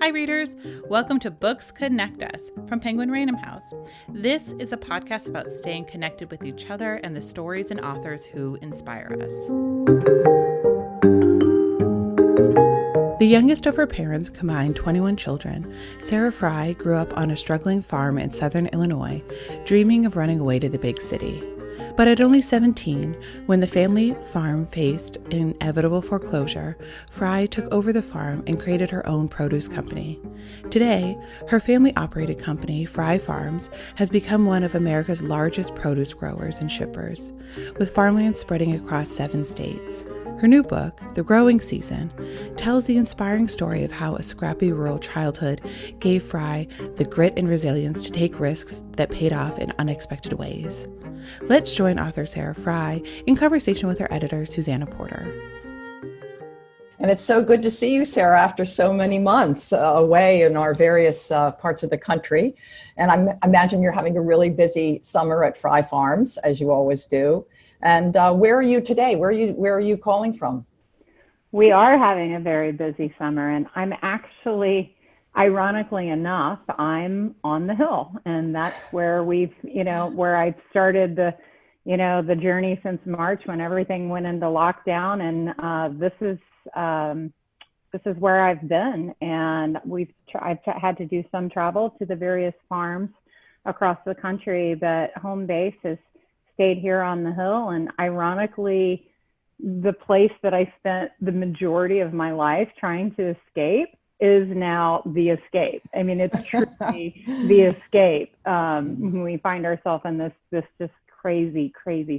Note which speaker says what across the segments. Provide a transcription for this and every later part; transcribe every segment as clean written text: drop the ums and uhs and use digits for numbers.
Speaker 1: Hi, readers. Welcome to Books Connect Us from Penguin Random House. This is a podcast about staying connected with each other and the stories and authors who inspire us. The youngest of her parents' combined 21 children, Sarah Frey grew up on a struggling farm in southern Illinois, dreaming of running away to the big city. But at only 17, when the family farm faced inevitable foreclosure, Frey took over the farm and created her own produce company. Today, her family-operated company, Frey Farms, has become one of America's largest produce growers and shippers, with farmland spreading across 7 states. Her new book, The Growing Season, tells the inspiring story of how a scrappy rural childhood gave Frey the grit and resilience to take risks that paid off in unexpected ways. Let's join author Sarah Frey in conversation with her editor, Susanna Porter.
Speaker 2: And it's so good to see you, Sarah, after so many months away in our various parts of the country. And I imagine you're having a really busy summer at Frey Farms, as you always do. And where are you today? Where are you calling from?
Speaker 3: We are having a very busy summer, and I'm actually, ironically enough, I'm on the Hill, and that's where where I started the journey since March when everything went into lockdown, and this is where I've been, and I've had to do some travel to the various farms across the country, but home base is stayed here on the Hill. And ironically, the place that I spent the majority of my life trying to escape is now the escape. I mean, it's truly the escape when we find ourselves in this just crazy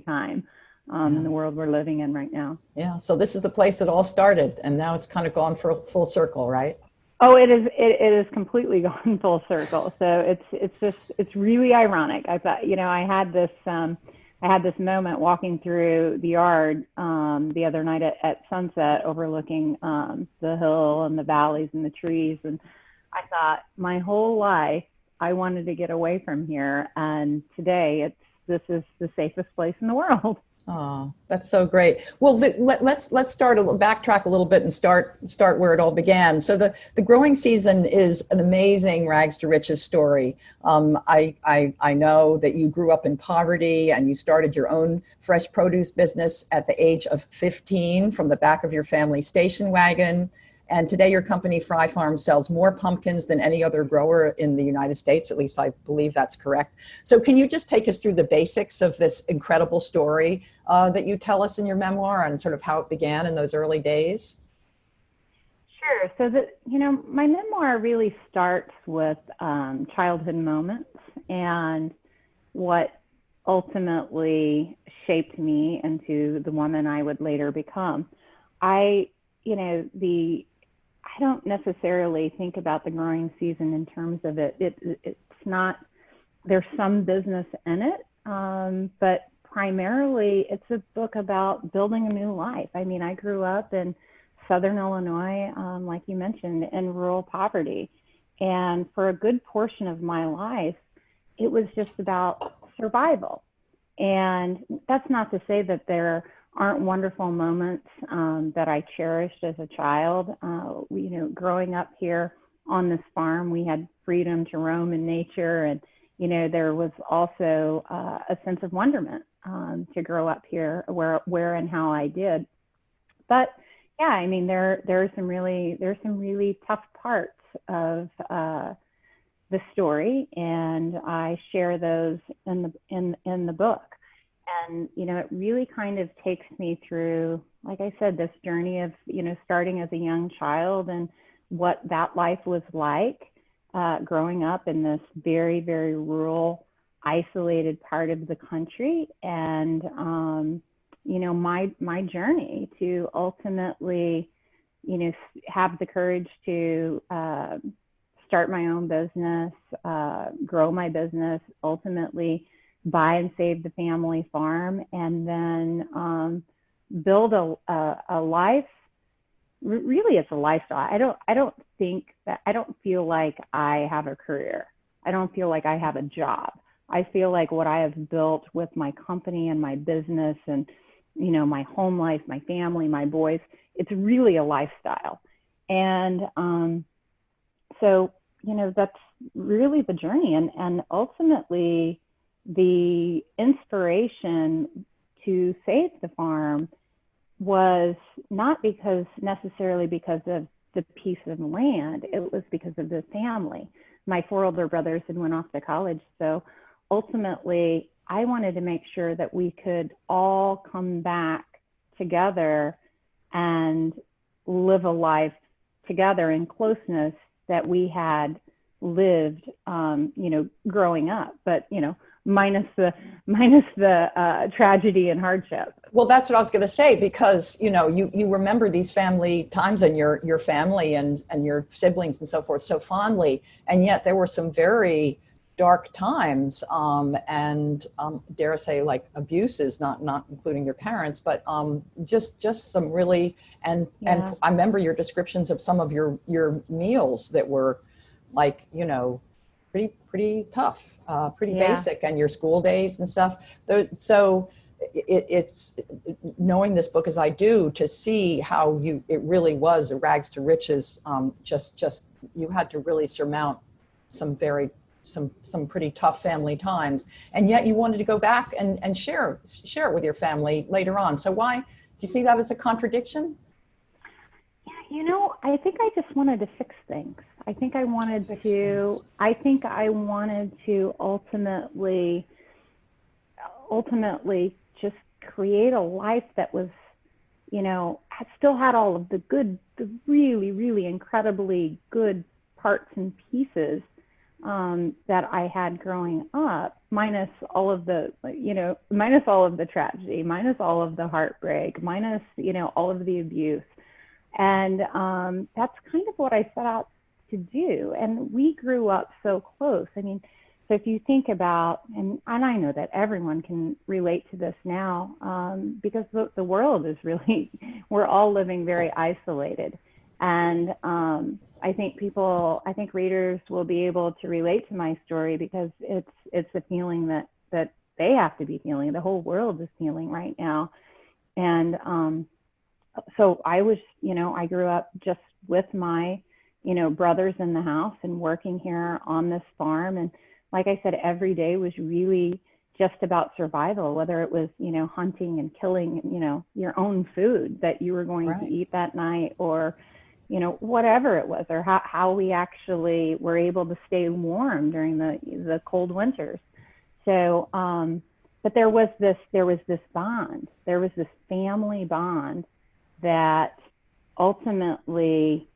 Speaker 3: time in the world we're living in right now.
Speaker 2: Yeah. So this is the place it all started, and now it's kind of gone for full circle, right?
Speaker 3: Oh, it is completely gone full circle. So it's really ironic. I thought, I had this moment walking through the yard the other night at sunset, overlooking the hill and the valleys and the trees. And I thought, my whole life, I wanted to get away from here. And today, this is the safest place in the world.
Speaker 2: Oh, that's so great. Well, let's backtrack a little bit and start where it all began. So the growing season is an amazing rags to riches story. I know that you grew up in poverty and you started your own fresh produce business at the age of 15 from the back of your family station wagon. And today your company, Frey Farms, sells more pumpkins than any other grower in the United States. At least I believe that's correct. So can you just take us through the basics of this incredible story that you tell us in your memoir and sort of how it began in those early days?
Speaker 3: Sure. So my memoir really starts with childhood moments and what ultimately shaped me into the woman I would later become. I don't necessarily think about the growing season in terms of it's not, there's some business in it, but primarily it's a book about building a new life. I mean, I grew up in southern Illinois, like you mentioned, in rural poverty. And for a good portion of my life, it was just about survival. And that's not to say that there aren't wonderful moments that I cherished as a child. Growing up here on this farm, we had freedom to roam in nature, and there was also a sense of wonderment to grow up here, where and how I did. But yeah, I mean, there's some really tough parts of the story, and I share those in the book. And, it really kind of takes me through, like I said, this journey of, starting as a young child and what that life was like growing up in this very, very rural, isolated part of the country. And, my journey to ultimately, have the courage to start my own business, grow my business, ultimately buy and save the family farm, and then build a life. Really, it's a lifestyle. I don't feel like I have a career. I don't feel like I have a job. I feel like what I have built with my company and my business and, my home life, my family, my boys, it's really a lifestyle. And so, that's really the journey. And ultimately, the inspiration to save the farm was not necessarily because of the piece of land. It was because of the family. My 4 older brothers had went off to college. So ultimately, I wanted to make sure that we could all come back together and live a life together in closeness that we had lived, growing up, but, minus the tragedy and hardship.
Speaker 2: Well, that's what I was going to say, because, you remember these family times and your family and your siblings and so forth so fondly. And yet there were some very dark times, and dare I say, like, abuses, not including your parents, but just some really, and I remember your descriptions of some of your meals that were like, pretty tough, pretty basic, and your school days and stuff. So it's knowing this book as I do, to see how it really was a rags to riches. Just you had to really surmount some pretty tough family times, and yet you wanted to go back and share it with your family later on. So why do you see that as a contradiction?
Speaker 3: I think I just wanted to fix things. I think I wanted to ultimately just create a life that was, still had all of the really, really incredibly good parts and pieces that I had growing up, minus all of the tragedy, minus all of the heartbreak, minus, all of the abuse. And that's kind of what I set out to do. And we grew up so close. I mean, so if you think about, and I know that everyone can relate to this now, because the world is really, we're all living very isolated. And I think readers will be able to relate to my story, because it's a feeling that they have to be feeling. The whole world is feeling right now. And so I was, I grew up just with my, brothers in the house and working here on this farm. And like I said, every day was really just about survival, whether it was, hunting and killing, your own food that you were going to eat that night, or, whatever it was, or how we actually were able to stay warm during the cold winters. So, but there was this bond, there was this family bond that ultimately,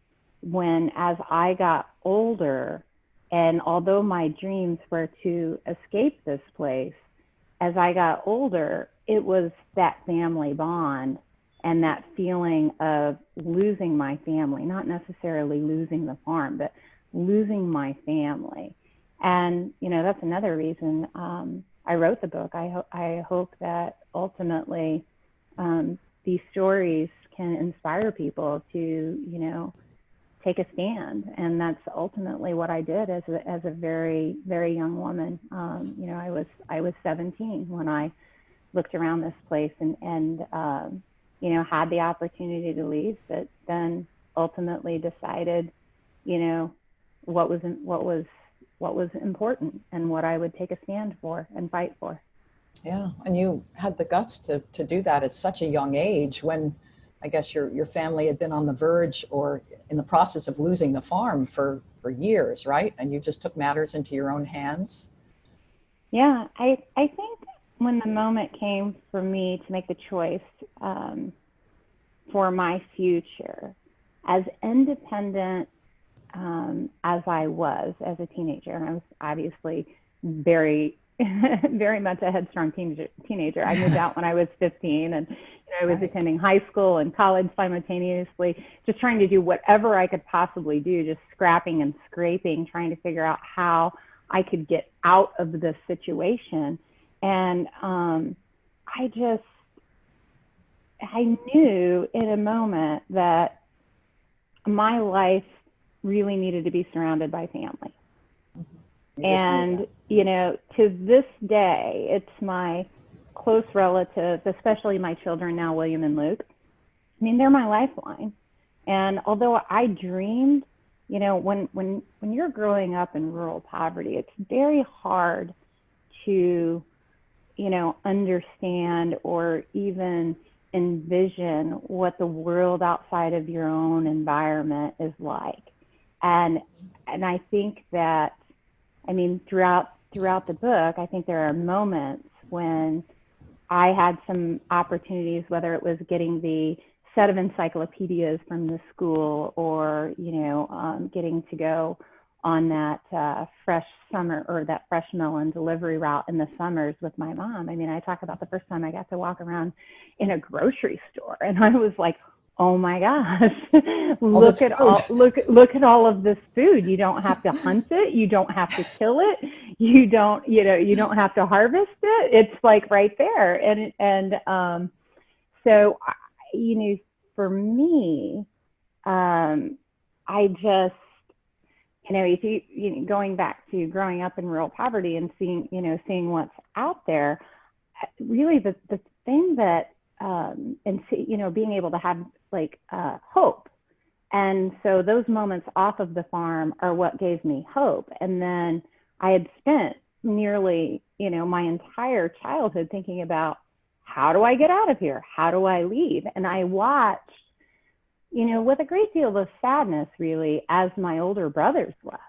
Speaker 3: as I got older, and although my dreams were to escape this place, as I got older, it was that family bond and that feeling of losing my family, not necessarily losing the farm, but losing my family. And, that's another reason I wrote the book. I hope that ultimately these stories can inspire people to, take a stand. And that's ultimately what I did as a very, very young woman. I was 17 when I looked around this place and had the opportunity to leave, but then ultimately decided, what was important and what I would take a stand for and fight for.
Speaker 2: Yeah, and you had the guts to do that at such a young age, when I guess your family had been on the verge or in the process of losing the farm for years, right? And you just took matters into your own hands.
Speaker 3: Yeah, I think when the moment came for me to make the choice for my future, as independent as I was as a teenager, and I was obviously very very much a headstrong teenager. I moved out when I was 15, and I was attending high school and college simultaneously, just trying to do whatever I could possibly do, just scrapping and scraping, trying to figure out how I could get out of this situation. And I knew in a moment that my life really needed to be surrounded by family. And, to this day, it's my close relatives, especially my children now, William and Luke. I mean, they're my lifeline. And although I dreamed when you're growing up in rural poverty, it's very hard to, understand or even envision what the world outside of your own environment is like. And I think that, throughout the book, I think there are moments when I had some opportunities, whether it was getting the set of encyclopedias from the school or, getting to go on that fresh summer or that fresh melon delivery route in the summers with my mom. I talk about the first time I got to walk around in a grocery store and I was like, oh my gosh, look at all of this food. You don't have to hunt it. You don't have to kill it. You don't have to harvest it. It's like right there. So, for me, I just, if you going back to growing up in rural poverty and seeing what's out there, really the thing that, being able to have hope. And so those moments off of the farm are what gave me hope. And then I had spent nearly, my entire childhood thinking about, how do I get out of here? How do I leave? And I watched, with a great deal of sadness, really, as my older brothers left.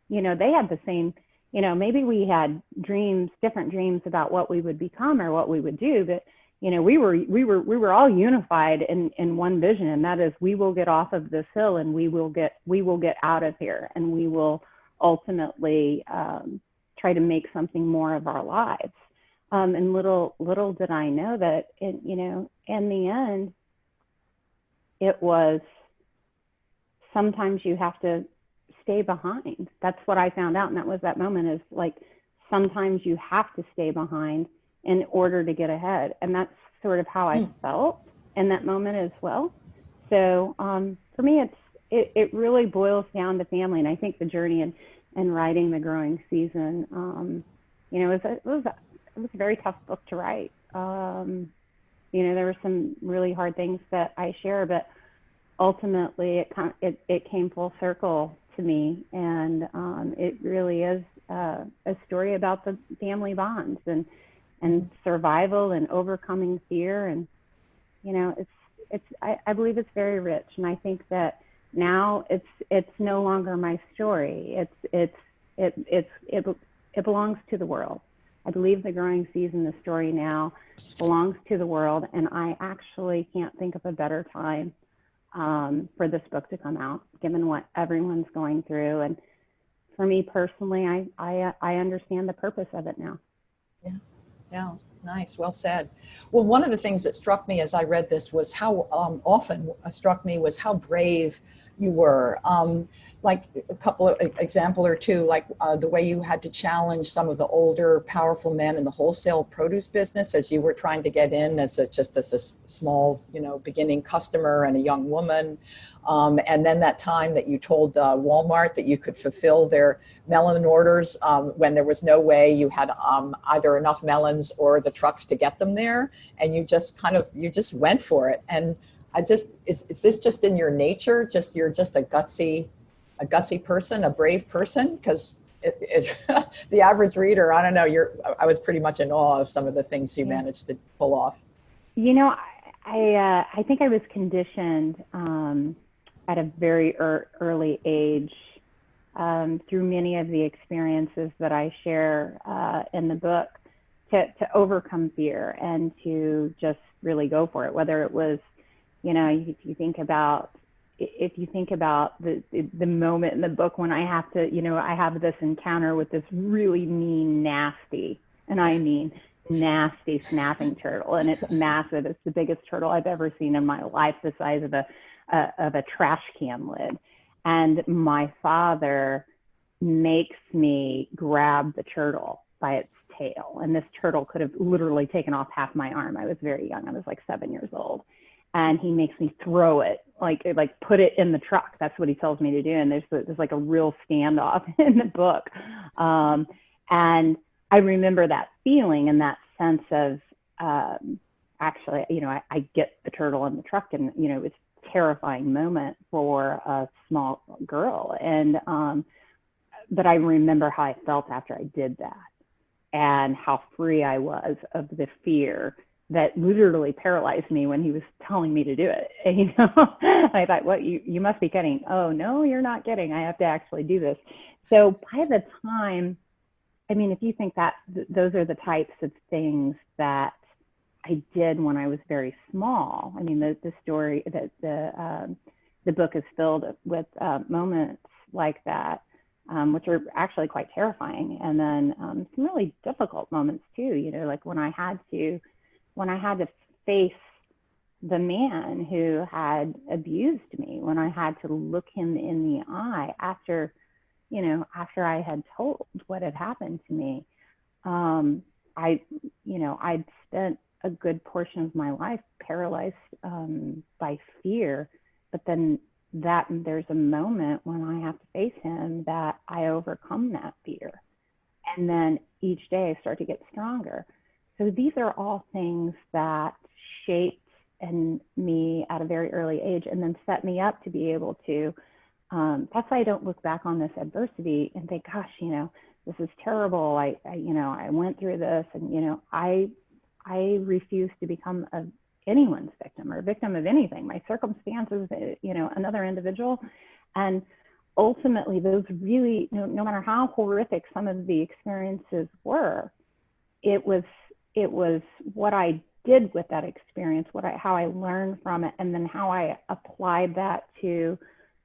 Speaker 3: They had the same, maybe we had different dreams about what we would become or what we would do, but we were all unified in one vision, and that is we will get off of this hill and we will get out of here, and we will ultimately try to make something more of our lives. And little did I know that in the end, it was sometimes you have to stay behind. That's what I found out, and that was that moment is like sometimes you have to stay behind in order to get ahead. And that's sort of how I felt in that moment as well. So for me, it really boils down to family. And I think the journey in writing The Growing Season, it was a very tough book to write. There were some really hard things that I share, but ultimately it came full circle to me. And it really is a story about the family bonds and survival and overcoming fear. And, I believe it's very rich. And I think that now it's no longer my story. It belongs to the world. I believe The Growing Season, the story now, belongs to the world. And I actually can't think of a better time for this book to come out, given what everyone's going through. And for me personally, I understand the purpose of it now.
Speaker 2: Yeah, nice. Well said. Well, one of the things that struck me as I read this was how was how brave you were. Like a couple of example or two, like the way you had to challenge some of the older, powerful men in the wholesale produce business as you were trying to get in as a small, beginning customer and a young woman. And then that time that you told Walmart that you could fulfill their melon orders when there was no way you had either enough melons or the trucks to get them there. And you just went for it. And is this just in your nature? You're just a gutsy person, a brave person? Because the average reader, I don't know, I was pretty much in awe of some of the things you managed to pull off.
Speaker 3: I think I was conditioned at a very early age through many of the experiences that I share in the book to overcome fear and to just really go for it. Whether it was, if you think about the moment in the book when I have to, I have this encounter with this really mean, nasty, and I mean nasty snapping turtle, and it's massive. It's the biggest turtle I've ever seen in my life, the size of a trash can lid. And my father makes me grab the turtle by its tail, and this turtle could have literally taken off half my arm. I was very young. I was like 7 years old. And he makes me throw it, like put it in the truck. That's what he tells me to do. And there's like a real standoff in the book. And I remember that feeling and that sense of, actually, I get the turtle in the truck, and, it's terrifying moment for a small girl. And, but I remember how I felt after I did that and how free I was of the fear that literally paralyzed me when he was telling me to do it. And, you know, I thought, what, you must be kidding. Oh, no, you're not kidding. I have to actually do this. So by the time, I mean, if you think that those are the types of things that I did when I was very small. I mean, the story that the book is filled with moments like that, which are actually quite terrifying. And then some really difficult moments too, you know, like when I had to face the man who had abused me, when I had to look him in the eye after I had told what had happened to me. I'd spent a good portion of my life paralyzed by fear, but then there's a moment when I have to face him that I overcome that fear. And then each day I start to get stronger. So these are all things that shaped me at a very early age and then set me up to be able to, that's why I don't look back on this adversity and think, gosh, you know, this is terrible. I went through this, and, you know, I refuse to become anyone's victim or victim of anything, my circumstances, you know, another individual. And ultimately those really, no matter how horrific some of the experiences were, it was what I did with that experience, how I learned from it, and then how I applied that to,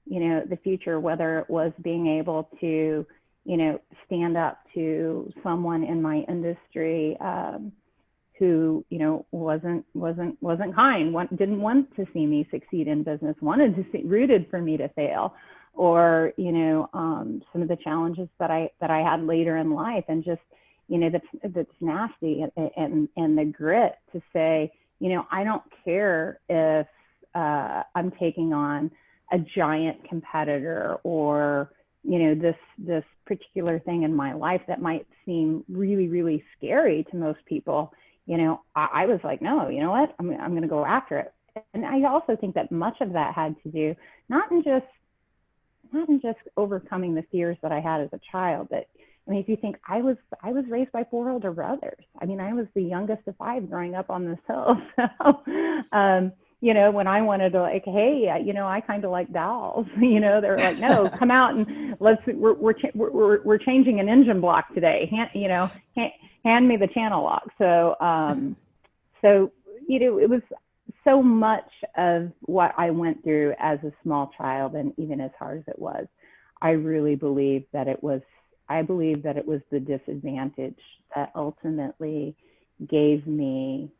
Speaker 3: you know, the future, whether it was being able to, you know, stand up to someone in my industry who, you know, wasn't kind, didn't want to see me succeed in business, rooted for me to fail, or, you know, some of the challenges that I had later in life, and just, you know, the tenacity and the grit to say, you know, I don't care if I'm taking on a giant competitor, or, you know, this particular thing in my life that might seem really, really scary to most people. You know, I was like, no, you know what, I'm going to go after it. And I also think that much of that had to do not in just overcoming the fears that I had as a child. But I mean, if you think, I was raised by 4 older brothers. I mean, I was the youngest of 5 growing up on this hill. So, you know, when I wanted to, like, hey, you know, I kind of like dolls, you know, they're like, no, come out and we're changing an engine block today. Hand me the channel lock. So, you know, it was so much of what I went through as a small child, and even as hard as it was, I really believe that it was the disadvantage that ultimately gave me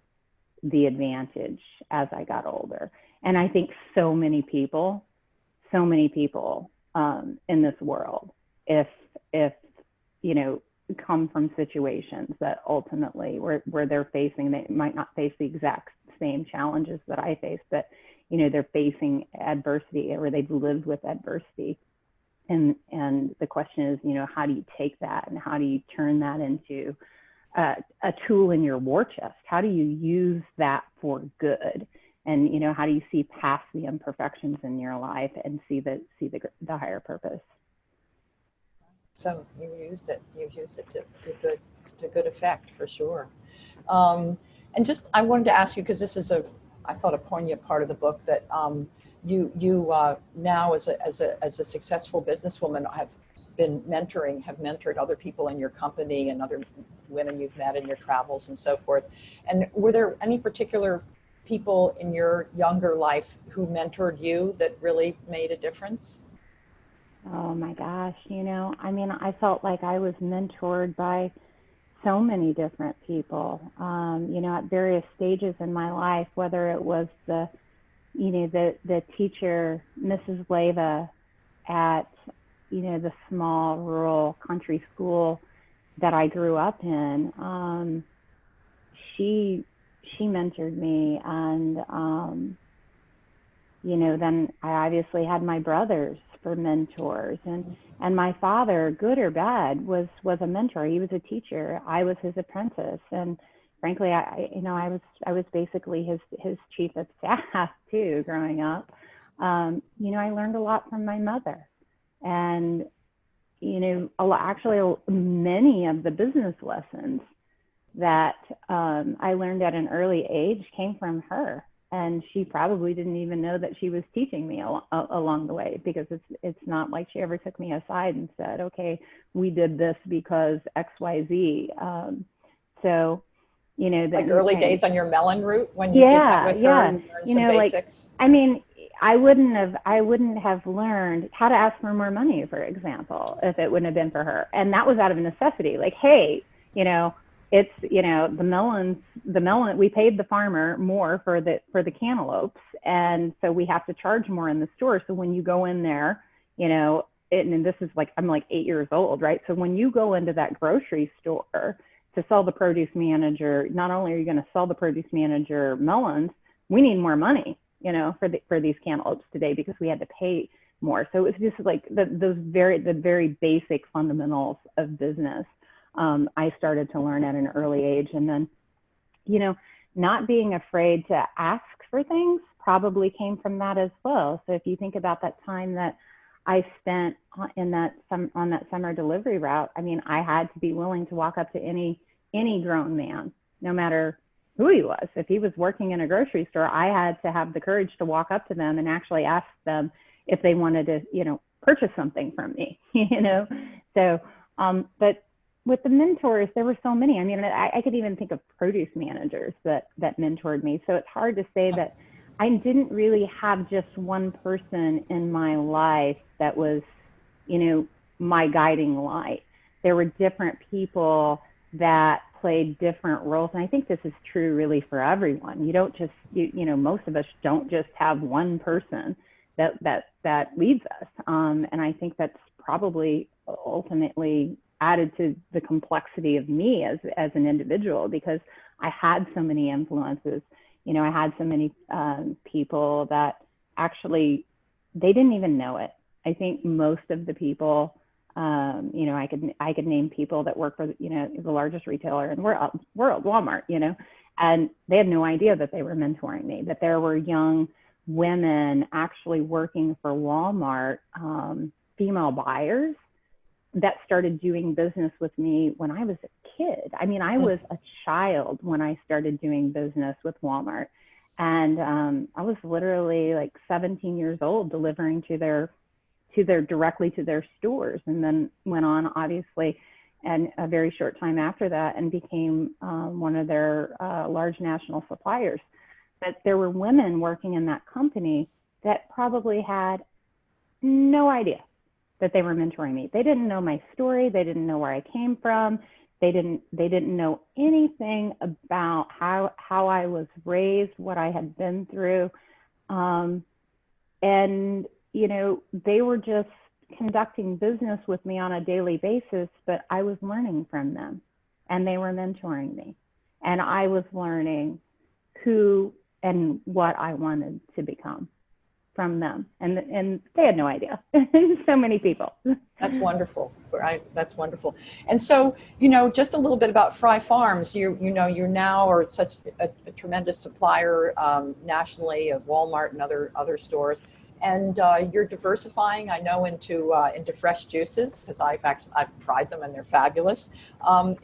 Speaker 3: the advantage as I got older. And I think so many people in this world, if you know, come from situations that ultimately where they're facing, they might not face the exact same challenges that I faced, but, you know, they're facing adversity, or they've lived with adversity. And the question is, you know, how do you take that and how do you turn that into a tool in your war chest? How do you use that for good? And, you know, how do you see past the imperfections in your life and see the higher purpose?
Speaker 2: So you used it to good effect, for sure. And just, I wanted to ask you, because this is I thought a poignant part of the book, that you now as a successful businesswoman have mentored other people in your company and other women you've met in your travels and so forth. And were there any particular people in your younger life who mentored you that really made a difference?
Speaker 3: Oh my gosh, you know, I mean, I felt like I was mentored by so many different people, you know, at various stages in my life, whether it was the teacher, Mrs. Leva, at, you know, the small rural country school that I grew up in. She mentored me, and you know, then I obviously had my brothers for mentors, and my father, good or bad, was a mentor. He was a teacher. I was his apprentice, and frankly, I was basically his chief of staff too, growing up. I learned a lot from my mother. And, actually many of the business lessons that I learned at an early age came from her. And she probably didn't even know that she was teaching me along the way, because it's not like she ever took me aside and said, okay, we did this because X, Y, Z.
Speaker 2: Like early days on your melon route when you did that with her and learned some basics.
Speaker 3: I wouldn't have learned how to ask for more money, for example, if it wouldn't have been for her. And that was out of necessity. Like, hey, it's, the melon, we paid the farmer more for the cantaloupes. And so we have to charge more in the store. So when you go in there, and this is like, I'm like 8 years old, right? So when you go into that grocery store to sell the produce manager, not only are you going to sell the produce manager melons, we need more money, for these cantaloupes today, because we had to pay more. So it's just like the very basic fundamentals of business. I started to learn at an early age. And then, not being afraid to ask for things probably came from that as well. So if you think about that time that I spent on that summer delivery route, I had to be willing to walk up to any grown man, no matter who he was. If he was working in a grocery store, I had to have the courage to walk up to them and actually ask them if they wanted to, purchase something from me, So, but with the mentors, there were so many. I could even think of produce managers that mentored me. So it's hard to say that I didn't really have just one person in my life that was, my guiding light. There were different people that played different roles. And I think this is true really for everyone. You don't just, most of us don't just have one person that leads us. And I think that's probably ultimately added to the complexity of me as an individual, because I had so many influences. I had so many people that actually, they didn't even know it. I think most of the people, I could name people that work for, the largest retailer in the world, Walmart, and they had no idea that they were mentoring me, that there were young women actually working for Walmart, female buyers, that started doing business with me when I was a kid. I was a child when I started doing business with Walmart. And I was literally like 17 years old, delivering directly to their stores, and then went on, obviously, and a very short time after that, and became one of their large national suppliers. But there were women working in that company that probably had no idea that they were mentoring me. They didn't know my story. They didn't know where I came from. They didn't know anything about how I was raised, what I had been through. And, they were just conducting business with me on a daily basis, but I was learning from them, and they were mentoring me. And I was learning who and what I wanted to become from them. And they had no idea. So many people.
Speaker 2: That's wonderful. Right? That's wonderful. And so, just a little bit about Frey Farms. You now are such a tremendous supplier nationally of Walmart and other stores. And you're diversifying, I know, into fresh juices, because I've tried them and they're fabulous.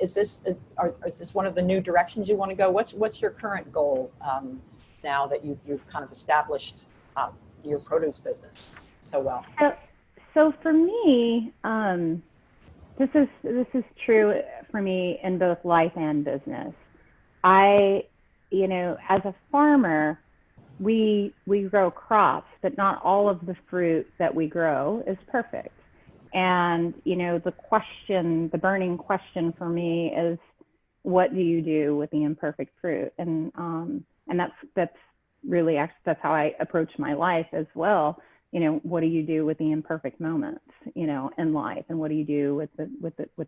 Speaker 2: Is this one of the new directions you want to go? What's your current goal now that you've kind of established your produce business so well?
Speaker 3: So for me, this is true for me in both life and business. As a farmer, we grow crops, but not all of the fruit that we grow is perfect. And, the burning question for me is, what do you do with the imperfect fruit? And that's really, actually, that's how I approach my life as well. What do you do with the imperfect moments, in life? And what do you do with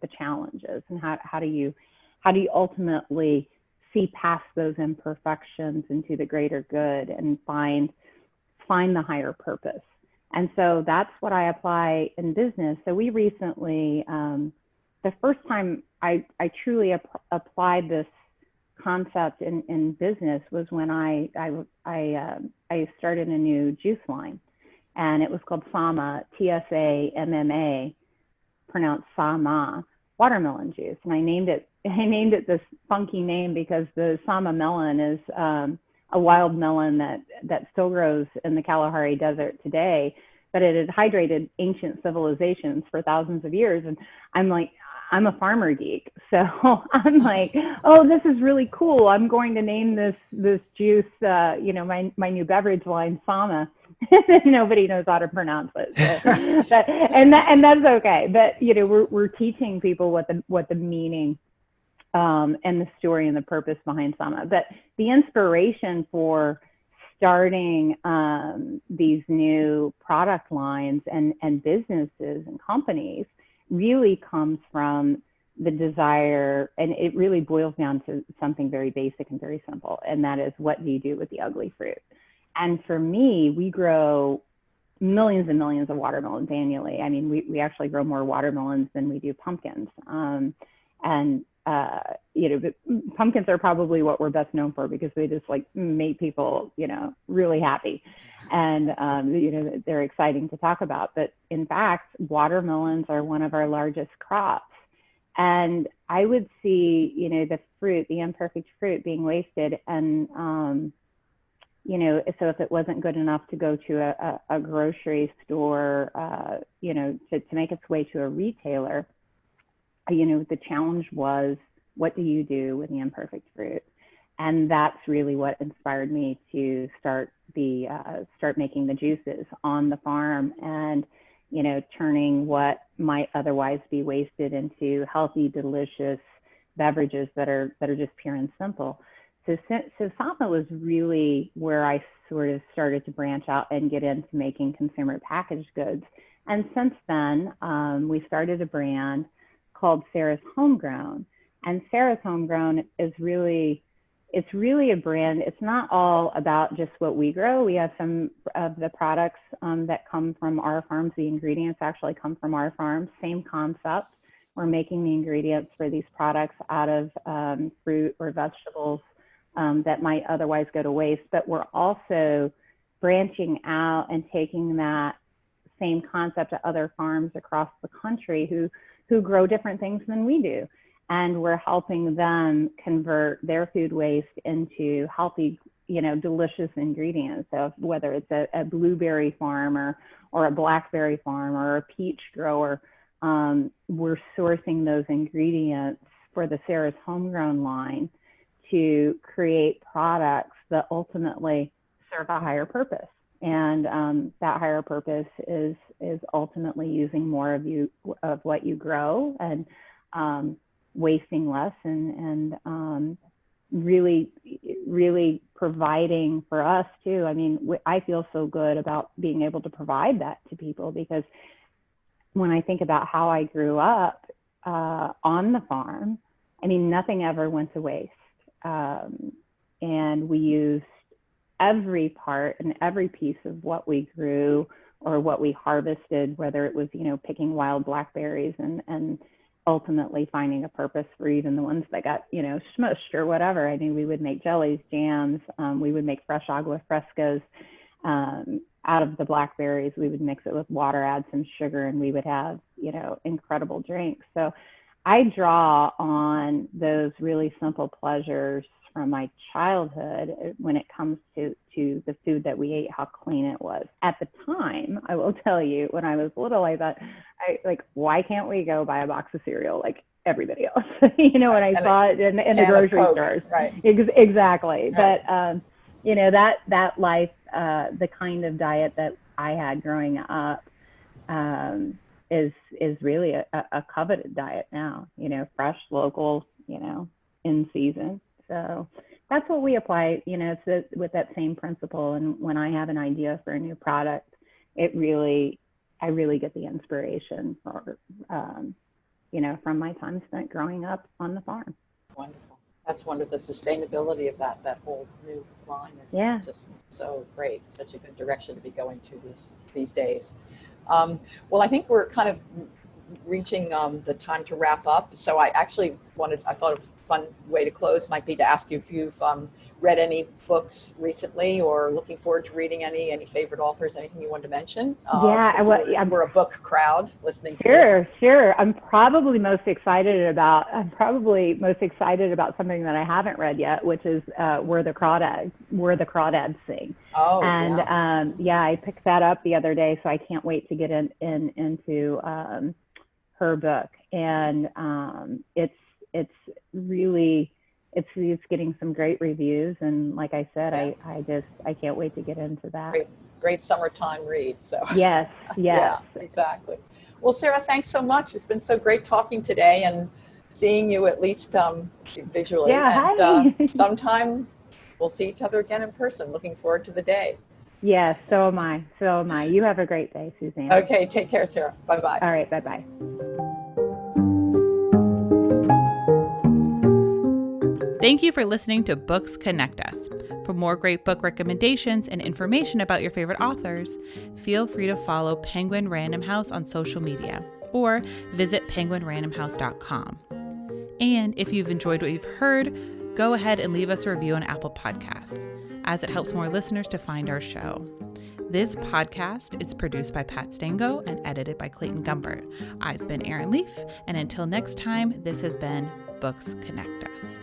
Speaker 3: the challenges? And how do you ultimately see past those imperfections into the greater good and find the higher purpose? And so that's what I apply in business. So we recently, the first time I truly applied this concept in business was when I started a new juice line. and it was called Sama, Tsamma, pronounced Sama, watermelon juice. And I named it this funky name because the Sama melon is a wild melon that still grows in the Kalahari Desert today, but it had hydrated ancient civilizations for thousands of years. And I'm a farmer geek. So I'm like, oh, this is really cool. I'm going to name this juice, my new beverage line, Sama. Nobody knows how to pronounce it. And that's okay. But, we're teaching people what the meaning and the story and the purpose behind Sama. But the inspiration for starting these new product lines and businesses and companies really comes from the desire, and it really boils down to something very basic and very simple, and that is, what do you do with the ugly fruit? And for me, we grow millions and millions of watermelons annually. I mean, we actually grow more watermelons than we do pumpkins. But pumpkins are probably what we're best known for because they just make people, really happy. And, they're exciting to talk about. But in fact, watermelons are one of our largest crops. And I would see, the fruit, the imperfect fruit being wasted. And, so if it wasn't good enough to go to a grocery store, to make its way to a retailer, the challenge was, what do you do with the imperfect fruit? And that's really what inspired me to start making the juices on the farm, and turning what might otherwise be wasted into healthy, delicious beverages that are just pure and simple. So Sama was really where I sort of started to branch out and get into making consumer packaged goods. And since then, we started a brand called Sarah's Homegrown. And Sarah's Homegrown is really a brand. It's not all about just what we grow. We have some of the products that come from our farms. The ingredients actually come from our farms. Same concept. We're making the ingredients for these products out of fruit or vegetables that might otherwise go to waste. But we're also branching out and taking that same concept to other farms across the country who grow different things than we do. And we're helping them convert their food waste into healthy, delicious ingredients. So whether it's a blueberry farm or a blackberry farm or a peach grower, we're sourcing those ingredients for the Sarah's Homegrown line to create products that ultimately serve a higher purpose. And that higher purpose is ultimately using more of what you grow, and wasting less, and really providing for us too. I mean, I feel so good about being able to provide that to people, because when I think about how I grew up on the farm, I mean, nothing ever went to waste. And we used every part and every piece of what we grew or what we harvested, whether it was, picking wild blackberries and ultimately finding a purpose for even the ones that got, smushed or whatever. I mean, we would make jellies, jams, we would make fresh agua frescas out of the blackberries. We would mix it with water, add some sugar, and we would have, incredible drinks. So I draw on those really simple pleasures from my childhood when it comes to the food that we ate, how clean it was. At the time, I will tell you, when I was little, I thought, why can't we go buy a box of cereal like everybody else? When I saw it in the grocery stores. Right. Exactly. Right. But, that life, the kind of diet that I had growing up is really a coveted diet now, fresh, local, in season. So that's what we apply, with that same principle. And when I have an idea for a new product, I really get the inspiration for, from my time spent growing up on the farm.
Speaker 2: Wonderful. That's wonderful. The sustainability of that whole new line is just so great. Such a good direction to be going to these days. Well, I think we're kind of reaching the time to wrap up. So I actually thought a fun way to close might be to ask you if you've read any books recently or looking forward to reading any favorite authors, anything you wanted to mention?
Speaker 3: Yeah,
Speaker 2: We're a book crowd listening to
Speaker 3: Sure,
Speaker 2: this.
Speaker 3: sure. I'm probably most excited about something that I haven't read yet, which is Where the Crawdads Sing.
Speaker 2: Oh,
Speaker 3: and
Speaker 2: yeah.
Speaker 3: I picked that up the other day, so I can't wait to get into her book. And it's really it's getting some great reviews, and like I said, yeah. I can't wait to get into that.
Speaker 2: Great summertime read. So
Speaker 3: yes.
Speaker 2: Yeah, exactly. Well, Sarah, thanks so much. It's been so great talking today and seeing you at least visually.
Speaker 3: Yeah,
Speaker 2: and sometime we'll see each other again in person. Looking forward to the day.
Speaker 3: Yes, so am I. You have a great day, Susanna.
Speaker 2: Okay, take care, Sarah. Bye-bye.
Speaker 3: All right, bye-bye.
Speaker 1: Thank you for listening to Books Connect Us. For more great book recommendations and information about your favorite authors, feel free to follow Penguin Random House on social media or visit penguinrandomhouse.com. And if you've enjoyed what you've heard, go ahead and leave us a review on Apple Podcasts, as it helps more listeners to find our show. This podcast is produced by Pat Stango and edited by Clayton Gumbert. I've been Erin Leaf, and until next time, this has been Books Connect Us.